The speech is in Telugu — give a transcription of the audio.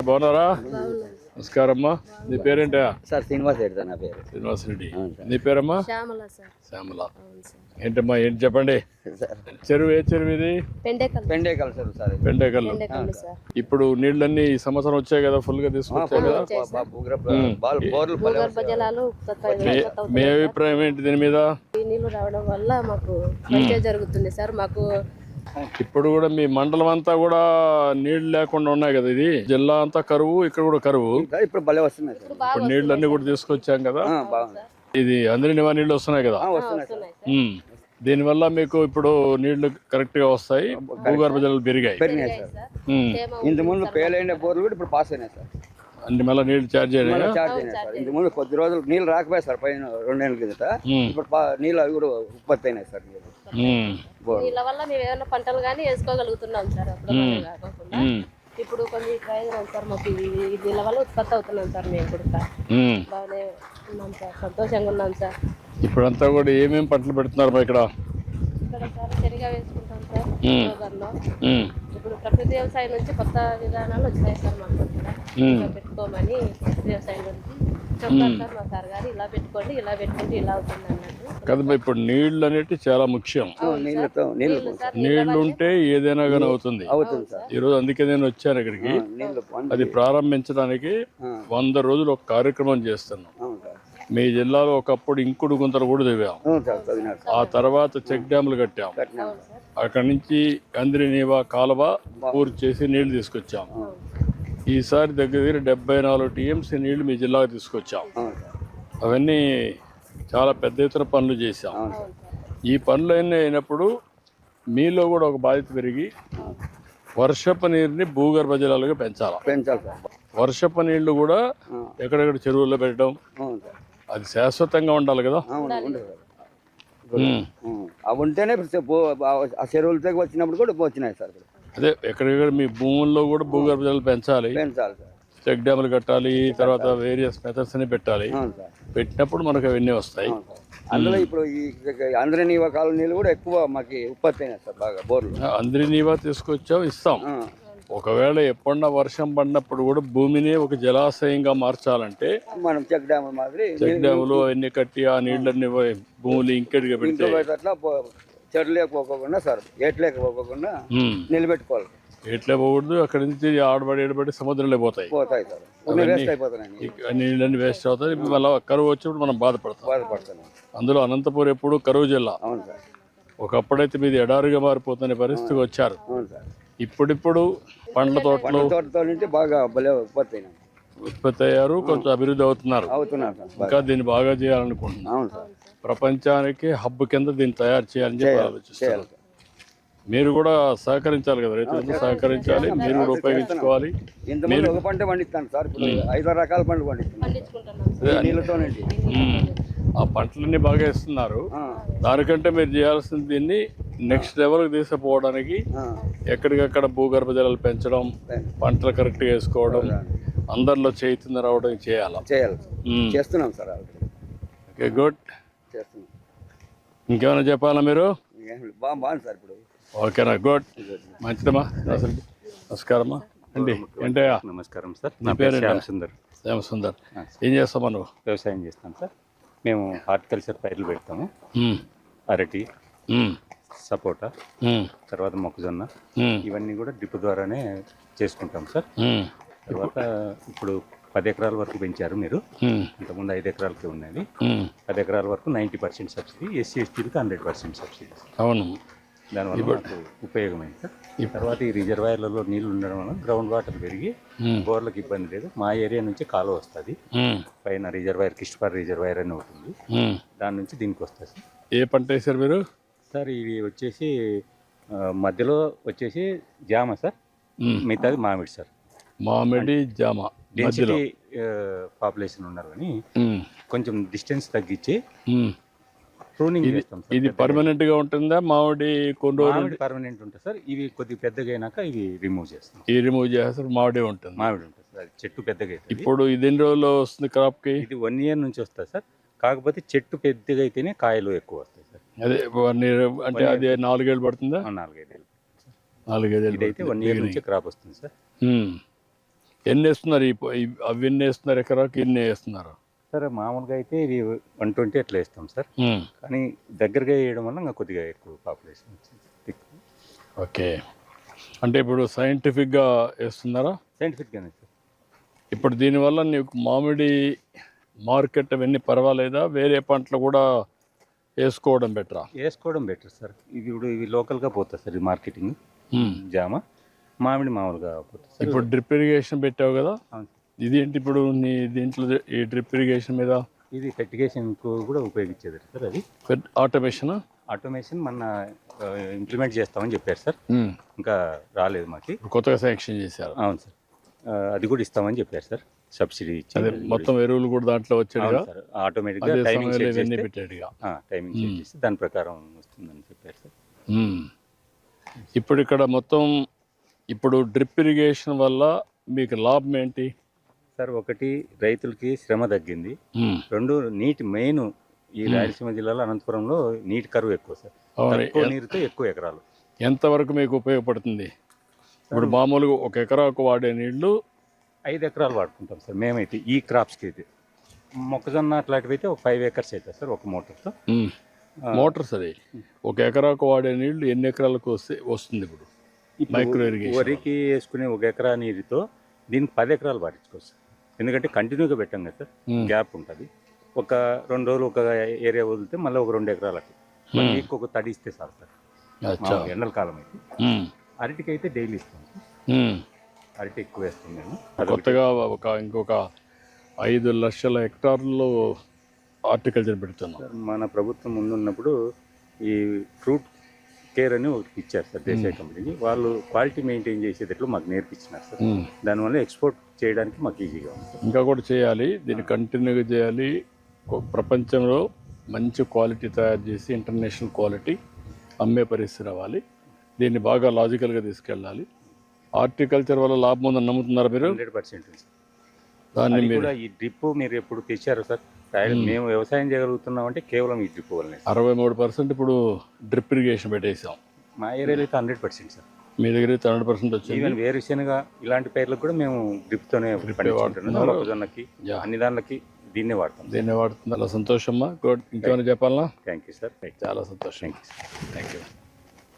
బాగున్నారా? నమస్కారమ్మా. నీ పేరేంటా? సార్ శ్రీనివాస్ రెడ్డి నా పేరు. శ్రీనివాస్ రెడ్డి. నీ పేరమ్మా? శ్యామల సార్. శ్యామల. ఏంటమ్మా ఏంటి చెప్పండి. చెరువు ఏ చెరువు ఇది? పెండేకల్ చెరువు సార్. పెండేకల్. ఇప్పుడు నీళ్ళన్నీ ఈ సంవత్సరం వచ్చాయి కదా, ఫుల్ గా తీసుకొచ్చాయి కదా. మీ అభిప్రాయం ఏంటి దీని మీద? ఈ నీళ్లు రావడం వల్ల మాకు మంచిగా జరుగుతుంది సార్. మాకు ఇప్పుడు కూడా మీ మండలం అంతా కూడా నీళ్లు లేకుండా ఉన్నాయి కదా. ఇది జిల్లా అంతా కరువు, ఇక్కడ కూడా కరువు. ఇప్పుడు భలే వస్తున్నాయి సార్. ఇప్పుడు నీళ్లు అన్ని కూడా తీసుకొచ్చాం కదా. ఇది అందరి నివా నీళ్లు వస్తున్నాయి కదా. దీనివల్ల మీకు ఇప్పుడు నీళ్లు కరెక్ట్ గా వస్తాయి, భూగర్భ జలాలు పెరిగాయి. ఇంత ముందు పేలైన బోర్లు కూడా ఇప్పుడు పాస్ అయినాయి సార్. అన్ని మళ్ళీ నీళ్లు ఛార్జ్ అయినాయి సార్. ఇంత ముందు కొద్ది రోజులు నీళ్ళు రాకపోయాయి సార్, పైన 2 నెలల కిందట. ఇప్పుడు నీళ్ళు అవి కూడా ఉత్పత్తి అయినాయి సార్. నీళ్ళ వల్ల మేము ఏమైనా పంటలు కానీ వేసుకోగలుగుతున్నాం సార్. అప్పుడు కాకుండా ఇప్పుడు కొన్ని ప్రయోజనం సార్ మాకు. నీళ్ళ వల్ల ఉత్పత్తి అవుతున్నాం సార్. మేము కూడా బాగానే ఉన్నాం సార్, సంతోషంగా ఉన్నాం సార్. ఇప్పుడంతా కూడా ఏమేమి పంటలు పెడుతున్నారు మా ఇక్కడ? ఇక్కడ సార్ శనగ వేసుకుంటాం సార్. ఇప్పుడు ప్రకృతి వ్యవసాయం నుంచి కొత్త విధానాలు వచ్చాయి సార్. మాకు పెట్టుకోమని వ్యవసాయం నుంచి చెప్తారు సార్ మా సార్ గారు. ఇలా పెట్టుకోండి, ఇలా పెట్టుకుంటే ఇలా అవుతుంది అన్నట్టు కదా. ఇప్పుడు నీళ్లు అనేవి చాలా ముఖ్యం. నీళ్లు ఉంటే ఏదైనా కానీ అవుతుంది. ఈ రోజు అందుకే నేను వచ్చాను ఇక్కడికి. అది ప్రారంభించడానికి 100 రోజులు ఒక కార్యక్రమం చేస్తున్నాం. మీ జిల్లాలో ఒకప్పుడు ఇంకుడు గుంతలు కూడా తవ్వాం. ఆ తర్వాత చెక్ డ్యాములు కట్టాం. అక్కడి నుంచి అందరినీవా కాలువ పూర్తి చేసి నీళ్లు తీసుకొచ్చాం. ఈసారి దగ్గర 74 టీఎంసీ నీళ్లు మీ జిల్లాకు తీసుకొచ్చాం. అవన్నీ చాలా పెద్ద ఎత్తున పనులు చేశాం. ఈ పనులు అన్నీ అయినప్పుడు మీలో కూడా ఒక బాధ్యత పెరిగి వర్షపు నీరుని భూగర్భ జలాలుగా పెంచాలి. వర్షపు నీళ్లు కూడా ఎక్కడెక్కడ చెరువుల్లో పెట్టడం, అది శాశ్వతంగా ఉండాలి కదా. అవి ఉంటేనే ఆ చెరువులతో వచ్చినప్పుడు కూడా వచ్చినాయి సార్. అదే ఎక్కడెక్కడ మీ భూముల్లో కూడా భూగర్భ జలాలు పెంచాలి సార్. చెక్ డ్యాములు కట్టాలి, తర్వాత వేరియస్ మెథడ్స్ అని పెట్టాలి. పెట్టినప్పుడు మనకు అవన్నీ వస్తాయి. అందులో ఇప్పుడు ఈ అందరినీవా కాలువ నీళ్ళు కూడా ఎక్కువ మాకు ఉత్పత్తి అయినాయి సార్. బాగా బోర్లు అందరినీవా తీసుకొచ్చాం, ఇస్తాం. ఒకవేళ ఎప్పుడన్నా వర్షం పడినప్పుడు కూడా భూమిని ఒక జలాశయంగా మార్చాలంటే మనం చెక్ డ్యాములు మాదిరి చెక్ డ్యాములు అవన్నీ కట్టి ఆ నీళ్ళన్ని భూములు ఇంకెడిగా పెడితే అట్లా చెడు లేకపోకుండా సార్, ఏట్లేకపోకుండా నిలబెట్టుకోవాలి. ఎట్లే పోకూడదు. అక్కడి నుంచి ఆడబడి సముద్రంలో పోతాయి సార్. నీళ్ళన్నీ వేస్ట్ అవుతాయి. మళ్ళీ కరువు వచ్చినప్పుడు మనం బాధపడతాం. అందులో అనంతపురం ఎప్పుడు కరువు జిల్లా. ఒకప్పుడైతే మీది ఎడారిగా మారిపోతున్న పరిస్థితికి వచ్చారు. ఇప్పుడిప్పుడు పండ్ల తోటతో నుంచి బాగా ఉత్పత్తి అయ్యారు, కొంచెం అభివృద్ధి అవుతున్నారు. ఇంకా దీన్ని బాగా చేయాలనుకుంటున్నాం. ప్రపంచానికి హబ్ కింద దీన్ని తయారు చేయాలని చెప్పి ఆలోచిస్తారు. మీరు కూడా సహకరించాలి కదా, రైతులతో సహకరించాలి, మీరు కూడా ఉపయోగించుకోవాలి. ఒక పంట పండిస్తాను సార్, 5 రకాల పంటలు పండిస్తున్నాను. ఆ పంటలన్నీ బాగా ఇస్తున్నారు. దానికంటే మీరు చేయాల్సింది దీన్ని నెక్స్ట్ లెవెల్కి తీసుకుపోవడానికి ఎక్కడికక్కడ భూగర్భ జలాలు పెంచడం, పంటలు కరెక్ట్గా వేసుకోవడం, అందరిలో చైతన్యం రావడం చేయాలి. చేస్తున్నాం సార్. Okay, good. ఇంకేమైనా చెప్పాలా మీరు? బాగుంది సార్ ఇప్పుడు. ఓకేనా, గుడ్, మంచిదమ్మా. నమస్కారమ్మా అండి. ఏంటయ్యా? నమస్కారం సార్. నా పేరు శ్యామసుందర్. ఏం చేస్తామా నువ్వు? వ్యవసాయం చేస్తాం సార్. మేము హార్టికల్చర్ పైర్లు పెడతాము. అరటి, సపోటా, తర్వాత మొక్కజొన్న, ఇవన్నీ కూడా డ్రిప్ ద్వారానే చేసుకుంటాం సార్. తర్వాత ఇప్పుడు 10 ఎకరాల వరకు పెంచారు మీరు. ఇంతకుముందు 5 ఎకరాలకి ఉన్నది. 10 ఎకరాల వరకు 90% సబ్సిడీ, ఎస్సీ ఎస్టీలకు 100% సబ్సిడీ. అవును, దానివల్ల మనకు ఉపయోగమైంది సార్. తర్వాత ఈ రిజర్వాయర్లలో నీళ్లు ఉండడం వల్ల గ్రౌండ్ వాటర్ పెరిగి బోర్లకు ఇబ్బంది లేదు. మా ఏరియా నుంచి కాలువ వస్తుంది. పైన రిజర్వాయర్, కిష్పార్ రిజర్వాయర్ అని ఉంటుంది, దాని నుంచి దీనికి వస్తుంది సార్. ఏ పంట వేసారు మీరు? సార్ ఇవి వచ్చేసి మధ్యలో వచ్చేసి జామ సార్, మిగతాది మామిడి సార్. మామిడి, జామ. డెన్సిటీ పాపులేషన్ ఉన్నారు కానీ కొంచెం డిస్టెన్స్ తగ్గించి ప్రూనింగ్ చేస్తాం సార్. ఇది పర్మనెంట్ గా ఉంటుందా? మామిడి కొన్ని రోజులు పర్మనెంట్ ఉంటుంది సార్. ఇవి కొద్దిగా పెద్దగా అయినాక ఇవి రిమూవ్ చేస్తాం. ఈ రిమూవ్ చేస్తారు. మామిడి ఉంటుంది. మామిడి ఉంటుంది సార్. చెట్టు పెద్దగా అవుతుంది. ఇప్పుడు ఇది ఎన్ని రోజుల్లో వస్తుంది క్రాప్ కి? ఇది 1 year నుంచి వస్తుంది సార్. కాకపోతే చెట్టు పెద్దగా అయితేనే కాయలు ఎక్కువ వస్తాయి సార్. అదే 1 year అంటే అది 4 ఏళ్ళు పడుతుందా? 4 ఏళ్ళు. 4 ఏళ్ళు. ఇదైతే 1 year నుంచి క్రాప్ వస్తుంది సార్. ఎన్ని వేస్తున్నారు అవి ఎన్ని వేస్తున్నారు ఎకరాకి ఎన్ని వేస్తున్నారు? సార్ మామూలుగా అయితే ఇది 120 అట్లా వేస్తాం సార్. కానీ దగ్గరగా వేయడం వల్ల ఇంకా కొద్దిగా ఎక్కువ పాపులేషన్ వచ్చింది. ఓకే, అంటే ఇప్పుడు సైంటిఫిక్గా వేస్తున్నారా? సైంటిఫిక్గానే సార్. ఇప్పుడు దీనివల్ల నీకు మామిడి మార్కెట్ అవన్నీ పర్వాలేదా? వేరే పంటలు కూడా వేసుకోవడం బెటరా? వేసుకోవడం బెటర్ సార్. ఇవి లోకల్గా పోతుంది సార్. ఈ మార్కెటింగ్ జామ మామిడి మామూలుగా పోతుంది సార్. ఇప్పుడు డ్రిప్ ఇరిగేషన్ పెట్టావు కదా, అవును. ఇదేంటి ఇప్పుడు నీ దీంట్లో ఈ డ్రిప్ ఇరిగేషన్ మీద? ఇది ఫెర్టిగేషన్కు కూడా ఉపయోగించేది సార్. అది ఆటోమేషన్ మన ఇంప్లిమెంట్ చేస్తామని చెప్పారు సార్. ఇంకా రాలేదు మాకు, కొత్తగా శాంక్షన్ చేశారు. అవును సార్. అది కూడా ఇస్తామని చెప్పారు సార్. సబ్సిడీ అదే మొత్తం ఎరువులు కూడా దాంట్లో వచ్చాడు సార్. ఆటోమేటిక్గా టైమింగ్ చేసి దాని ప్రకారం వస్తుందని చెప్పారు సార్. ఇప్పుడు ఇక్కడ మొత్తం ఇప్పుడు డ్రిప్ ఇరిగేషన్ వల్ల మీకు లాభం ఏంటి సార్? ఒకటి, రైతులకి శ్రమ తగ్గింది. రెండు, నీటి మెయిన్ ఈ రాయలసీమ జిల్లాలో అనంతపురంలో నీటి కరువు ఎక్కువ సార్. తక్కువ నీరుతో ఎక్కువ ఎకరాలు. ఎంతవరకు మీకు ఉపయోగపడుతుంది? ఇప్పుడు మామూలుగా ఒక ఎకరాకు వాడే నీళ్లు 5 ఎకరాలు వాడుకుంటాం సార్ మేమైతే. ఈ క్రాప్స్కి అయితే మొక్కజొన్న అట్లాంటివి అయితే ఒక 5 acres అవుతుంది సార్ ఒక మోటార్తో. మోటార్స్ అది ఒక ఎకరాకు వాడే నీళ్లు ఎన్ని ఎకరాలకు వస్తుంది? ఇప్పుడు మైక్రో ఇరిగేషన్ వరికి వేసుకునే 1 ఎకరా నీరుతో దీనికి 10 ఎకరాలు పాటించుకోవచ్చు సార్. ఎందుకంటే కంటిన్యూగా పెట్టాం కదా సార్, గ్యాప్ ఉంటుంది. ఒక 2 రోజులు ఒక ఏరియా వదిలితే మళ్ళీ ఒక 2 ఎకరాలకి వీక్ ఒక తడి ఇస్తే సార్ ఎండల కాలం అయితే. అరటికి అయితే డైలీ ఇస్తాం సార్. అరటి ఎక్కువ వేస్తాం నేను. కొత్తగా ఇంకొక 5 లక్షల హెక్టార్లలో హార్టికల్చర్ పెడుతున్నాం సార్. మన ప్రభుత్వం ముందున్నప్పుడు ఈ ఫ్రూట్ కేర్ అని ఒకటి ఇచ్చారు సార్ దేశాయ కంపెనీకి. వాళ్ళు క్వాలిటీ మెయింటైన్ చేసేటట్లు మాకు నేర్పించినారు సార్. దానివల్ల ఎక్స్పోర్ట్ చేయడానికి మాకు ఈజీగా ఉంది సార్. ఇంకా కూడా చేయాలి, దీన్ని కంటిన్యూగా చేయాలి. ప్రపంచంలో మంచి క్వాలిటీ తయారు చేసి ఇంటర్నేషనల్ క్వాలిటీ అమ్మే పరిస్థితి రావాలి. దీన్ని బాగా లాజికల్గా తీసుకెళ్ళాలి. హార్టికల్చర్ వల్ల లాభం ఉందని నమ్ముతున్నారా మీరు? 100% సార్. దాన్ని కూడా ఈ డ్రిప్ మీరు ఎప్పుడు తెచ్చారు సార్? మేము వ్యవసాయం చేయగలుగుతున్నామంటే కేవలం ఈ డ్రిప్ వల్లనే. 63% ఇప్పుడు డ్రిప్ ఇరిగేషన్ పెట్టేసాం. మా ఏరియాలో అయితే 100% సార్. మీ దగ్గర అయితే 100% వచ్చింది. ఈవెన్ వేరుశెనగ ఇలాంటి పైర్లకు కూడా మేము డ్రిప్తోనే పండించుకుంటున్నాం. మొక్కజొన్నకి అన్ని దానిలకి దీన్నే వాడతాం. దీన్నే వాడుతుంది. చాలా సంతోషమ్మా. గుడ్. ఇంకేమైనా చెప్పాలనా? Thank you sir. చాలా సంతోషం. Thank you.